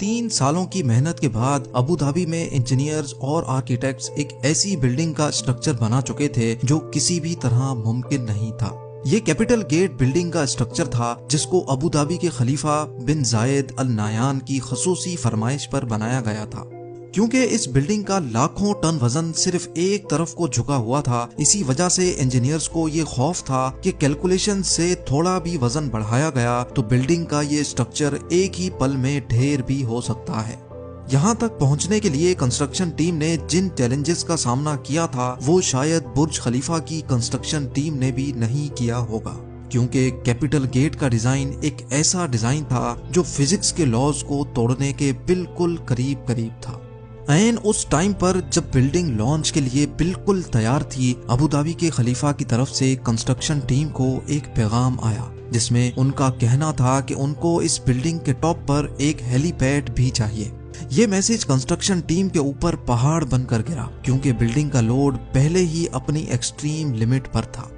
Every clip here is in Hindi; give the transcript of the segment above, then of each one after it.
3 सालों की मेहनत के बाद अबू धाबी में इंजीनियर्स और आर्किटेक्ट्स एक ऐसी बिल्डिंग का स्ट्रक्चर बना चुके थे जो किसी भी तरह मुमकिन नहीं था। ये कैपिटल गेट बिल्डिंग का स्ट्रक्चर था जिसको अबू धाबी के खलीफा बिन जायद अल नायान की खसूसी फरमाइश पर बनाया गया था। क्योंकि इस बिल्डिंग का लाखों टन वजन सिर्फ एक तरफ को झुका हुआ था, इसी वजह से इंजीनियर्स को ये खौफ था कि कैलकुलेशन से थोड़ा भी वजन बढ़ाया गया तो बिल्डिंग का ये स्ट्रक्चर एक ही पल में ढेर भी हो सकता है। यहाँ तक पहुँचने के लिए कंस्ट्रक्शन टीम ने जिन चैलेंजेस का सामना किया था वो शायद बुर्ज खलीफा की कंस्ट्रक्शन टीम ने भी नहीं किया होगा, क्योंकि कैपिटल गेट का डिजाइन एक ऐसा डिजाइन था जो फिजिक्स के लॉज को तोड़ने के बिल्कुल करीब करीब था। ऐन उस टाइम पर जब बिल्डिंग लॉन्च के लिए बिल्कुल तैयार थी, अबू धाबी के खलीफा की तरफ से कंस्ट्रक्शन टीम को एक पैगाम आया जिसमें उनका कहना था कि उनको इस बिल्डिंग के टॉप पर एक हेलीपैड भी चाहिए। ये मैसेज कंस्ट्रक्शन टीम के ऊपर पहाड़ बनकर गिरा, क्योंकि बिल्डिंग का लोड पहले ही अपनी एक्सट्रीम लिमिट पर था।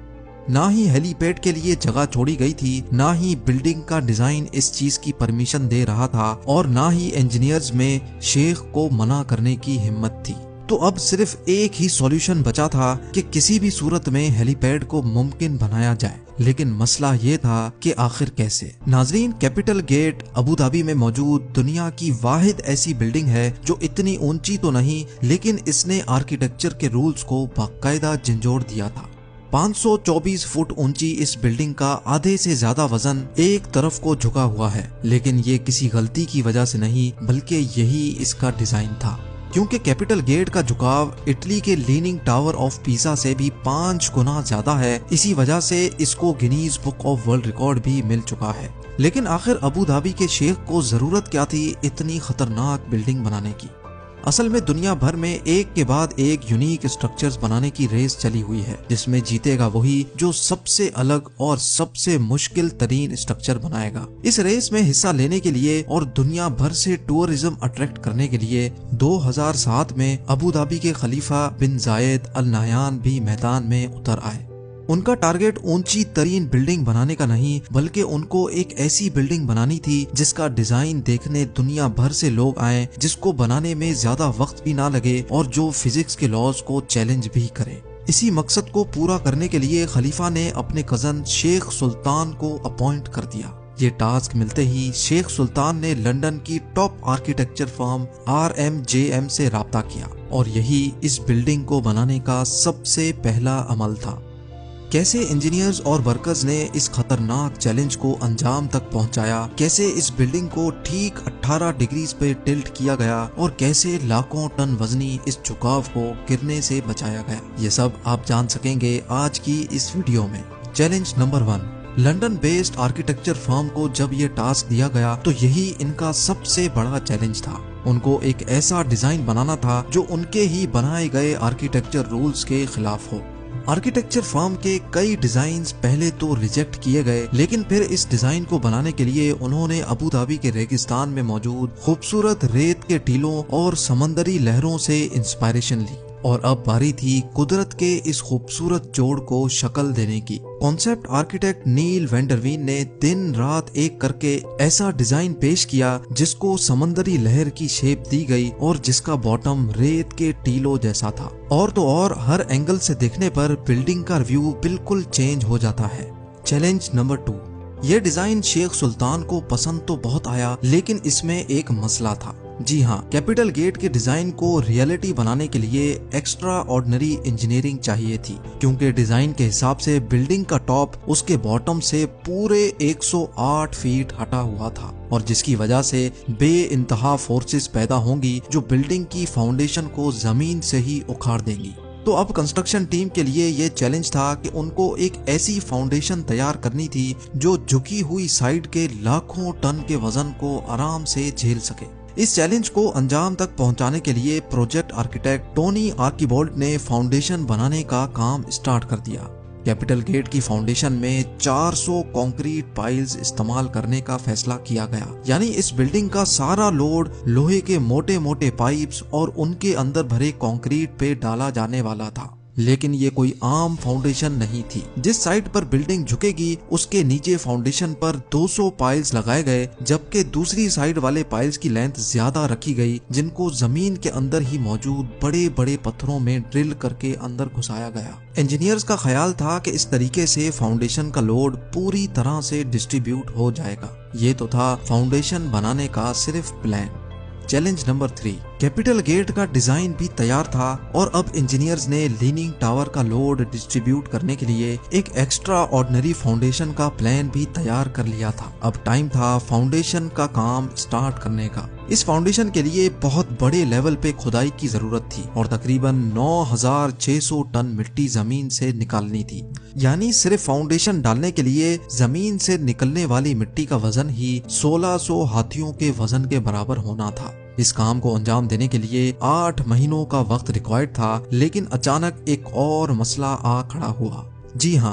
ना ही हेलीपैड के लिए जगह छोड़ी गई थी, ना ही बिल्डिंग का डिजाइन इस चीज की परमिशन दे रहा था, और ना ही इंजीनियर्स में शेख को मना करने की हिम्मत थी। तो अब सिर्फ एक ही सॉल्यूशन बचा था कि किसी भी सूरत में हेलीपैड को मुमकिन बनाया जाए। लेकिन मसला ये था कि आखिर कैसे। नाजरीन, कैपिटल गेट अबू धाबी में मौजूद दुनिया की वाहिद ऐसी बिल्डिंग है जो इतनी ऊंची तो नहीं, लेकिन इसने आर्किटेक्चर के रूल्स को बाकायदा झंझोड़ दिया था। 524 फुट ऊंची इस बिल्डिंग का आधे से ज्यादा वजन एक तरफ को झुका हुआ है, लेकिन ये किसी गलती की वजह से नहीं बल्कि यही इसका डिजाइन था। क्योंकि कैपिटल गेट का झुकाव इटली के लीनिंग टावर ऑफ पीसा से भी 5 गुना ज्यादा है, इसी वजह से इसको Guinness book of world record भी मिल चुका है। लेकिन आखिर अबू धाबी के शेख को जरूरत क्या थी इतनी खतरनाक बिल्डिंग बनाने की। असल में दुनिया भर में एक के बाद एक यूनिक स्ट्रक्चर्स बनाने की रेस चली हुई है, जिसमें जीतेगा वही जो सबसे अलग और सबसे मुश्किल तरीन स्ट्रक्चर बनाएगा। इस रेस में हिस्सा लेने के लिए और दुनिया भर से टूरिज्म अट्रैक्ट करने के लिए 2007 में अबू धाबी के खलीफा बिन जायद अल नायान भी मैदान में उतर आए। उनका टारगेट ऊंची तरीन बिल्डिंग बनाने का नहीं, बल्कि उनको एक ऐसी बिल्डिंग बनानी थी जिसका डिजाइन देखने दुनिया भर से लोग आए, जिसको बनाने में ज्यादा वक्त भी ना लगे और जो फिजिक्स के लॉज को चैलेंज भी करे। इसी मकसद को पूरा करने के लिए खलीफा ने अपने कजन शेख सुल्तान को अपॉइंट कर दिया। ये टास्क मिलते ही शेख सुल्तान ने लंदन की टॉप आर्किटेक्चर फर्म RMJM से राब्ता किया, और यही इस बिल्डिंग को बनाने का सबसे पहला अमल था। कैसे इंजीनियर्स और वर्कर्स ने इस खतरनाक चैलेंज को अंजाम तक पहुंचाया, कैसे इस बिल्डिंग को ठीक 18 डिग्रीज पे टिल्ट किया गया, और कैसे लाखों टन वजनी इस झुकाव को गिरने से बचाया गया, ये सब आप जान सकेंगे आज की इस वीडियो में। Challenge number 1। London based architecture firm को जब ये टास्क दिया गया तो यही इनका सबसे बड़ा चैलेंज था। उनको एक ऐसा डिजाइन बनाना था जो उनके ही बनाए गए आर्किटेक्चर रूल्स के खिलाफ हो। आर्किटेक्चर फर्म के कई डिजाइन्स पहले तो रिजेक्ट किए गए, लेकिन फिर इस डिजाइन को बनाने के लिए उन्होंने अबू धाबी के रेगिस्तान में मौजूद खूबसूरत रेत के टीलों और समंदरी लहरों से इंस्पायरेशन ली, और अब बारी थी कुदरत के इस खूबसूरत जोड़ को शक्ल देने की। कॉन्सेप्ट आर्किटेक्ट नील वेंडरवीन ने दिन रात एक करके ऐसा डिजाइन पेश किया जिसको समंदरी लहर की शेप दी गई और जिसका बॉटम रेत के टीलों जैसा था। और तो और हर एंगल से देखने पर बिल्डिंग का व्यू बिल्कुल चेंज हो जाता है। Challenge number 2। ये डिजाइन शेख सुल्तान को पसंद तो बहुत आया, लेकिन इसमें एक मसला था। जी हाँ, कैपिटल गेट के डिजाइन को रियलिटी बनाने के लिए एक्स्ट्रा ऑर्डिनरी इंजीनियरिंग चाहिए थी, क्योंकि डिजाइन के हिसाब से बिल्डिंग का टॉप उसके बॉटम से पूरे 108 फीट हटा हुआ था, और जिसकी वजह से बेइंतहा फोर्सेस पैदा होंगी जो बिल्डिंग की फाउंडेशन को जमीन से ही उखाड़ देंगी। तो अब कंस्ट्रक्शन टीम के लिए ये चैलेंज था कि उनको एक ऐसी फाउंडेशन तैयार करनी थी जो झुकी हुई साइड के लाखों टन के वजन को आराम से झेल सके। इस चैलेंज को अंजाम तक पहुंचाने के लिए प्रोजेक्ट आर्किटेक्ट टोनी आर्किबोल्ट ने फाउंडेशन बनाने का काम स्टार्ट कर दिया। कैपिटल गेट की फाउंडेशन में 400 कंक्रीट पाइल्स इस्तेमाल करने का फैसला किया गया, यानी इस बिल्डिंग का सारा लोड लोहे के मोटे मोटे पाइप्स और उनके अंदर भरे कंक्रीट पे डाला जाने वाला था। लेकिन ये कोई आम फाउंडेशन नहीं थी। जिस साइड पर बिल्डिंग झुकेगी उसके नीचे फाउंडेशन पर 200 पाइल्स लगाए गए, जबकि दूसरी साइड वाले पाइल्स की लेंथ ज्यादा रखी गई, जिनको जमीन के अंदर ही मौजूद बड़े बड़े पत्थरों में ड्रिल करके अंदर घुसाया गया। इंजीनियर्स का ख्याल था कि इस तरीके से फाउंडेशन का लोड पूरी तरह से डिस्ट्रीब्यूट हो जाएगा। ये तो था फाउंडेशन बनाने का सिर्फ plan. Challenge number 3, capital gate का डिजाइन भी तैयार था और अब इंजीनियर्स ने लीनिंग टावर का लोड डिस्ट्रीब्यूट करने के लिए एक एक्स्ट्रा ऑर्डिनरी फाउंडेशन का प्लान भी तैयार कर लिया था। अब टाइम था फाउंडेशन का काम स्टार्ट करने का। इस फाउंडेशन के लिए बहुत बड़े लेवल पे खुदाई की जरूरत थी और तकरीबन 9600 टन मिट्टी जमीन से निकालनी थी। यानी सिर्फ फाउंडेशन डालने के लिए जमीन से निकलने वाली मिट्टी का वजन ही 1600 हाथियों के वजन के बराबर होना था। इस काम को अंजाम देने के लिए 8 महीनों का वक्त रिक्वायर्ड था, लेकिन अचानक एक और मसला आ खड़ा हुआ। जी हाँ,